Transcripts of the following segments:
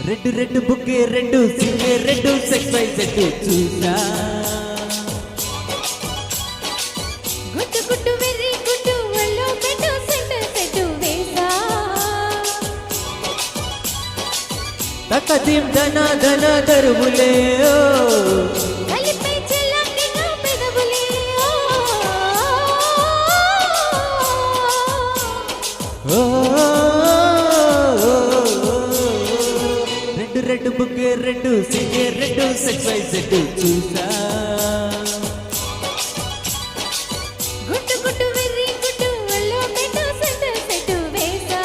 Red red బుక్కే red సింగే red సెక్స్ బై సెట్ చూసా గుట్టు గుట్టు వెర్రి గుట్టు వల్లో పెట్టు సెంటర్ సెట్ వేసా తకదీం ధన ధన దరువులే కలిపై చెల్లకిన పెదవులే ఓ రెడ్ రెడ్ బుక్కే రెడ్ సింగే రెడ్ సెక్స్ బై సెట్ చూసా గుట్టు గుట్టు వెర్రి గుట్టు వల్లో పెట్టు సెంటర్ సెట్ వేసా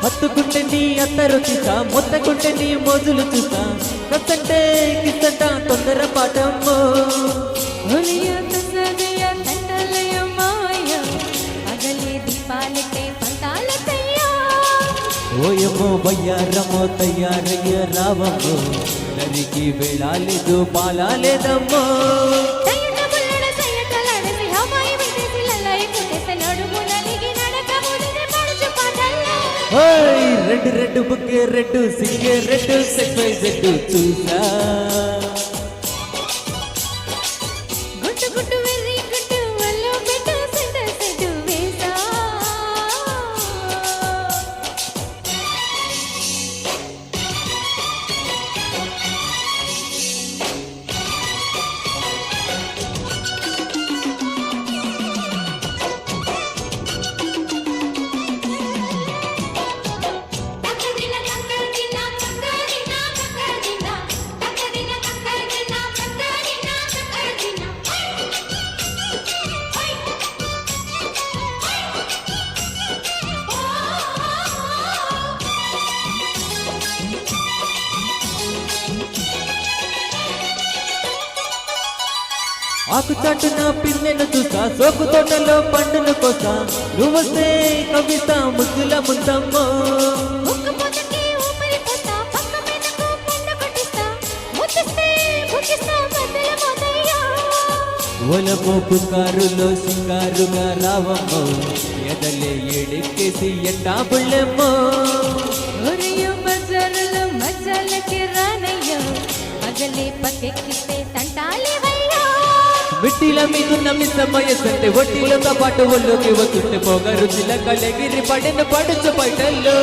హత్తుకుంటే నీ అత్తరు చూసా మొత్తకుంటే నీ మోజులు చూసా కత్తంటే కిస్తంట తొందర పాటమ్మో ఓయమ్మో బయ్యారమ్మో తయ్యారయ్య రావమ్మో నరికి వెళ్ళాలేదు పాలాలేదమ్మో రెడ్ రెడ్ బుక్కే రెడ్ సింగే రెడ్ సెక్స్ బై సెట్ చూసా గుట్టు గుట్టు వెర్రి గుట్టు వల్లో పెట్టు సెంటర్ సెట్ వేసా ఆకు చాటున పిన్నెను చూసా సోకు తోటలో పండును కోసా నువ్వొస్తే కవిత ముద్దుల ముందమ్మో ఒలమో పుకారులో సింగారుగా రావమ్మో ఎదలే ఏడెక్కేసి ఎట్టా బుళ్ళెమ్మో బజారులో మజాలకి రానయ్యో పగలే పక్కెక్కిస్తే తంటాలి మిట్టిల మీదున్న మిస్సమయ్యేసంటే ఒట్టిలతో పాటు ఒళ్ళోకి వస్తుంటే పొగరు చిలకలెగిరి పడిన పడుచు బయటల్లో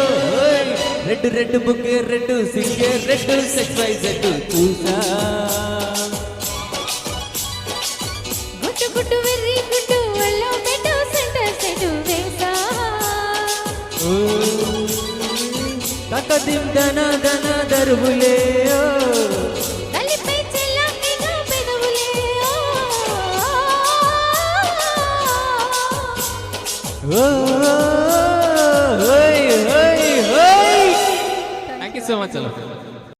రెడ్ రెడ్ బుక్కే రెడ్ సింగే రెడ్ సెక్స్ బై సెట్ చూసా గుట్టు గుట్టు వెర్రి గుట్టు వల్లో పెట్టు సెంటర్ సెట్ వేసా తకదిం ధన ధన దరువులే కలిపై చెల్లకిన పెదవులే Thank you so much.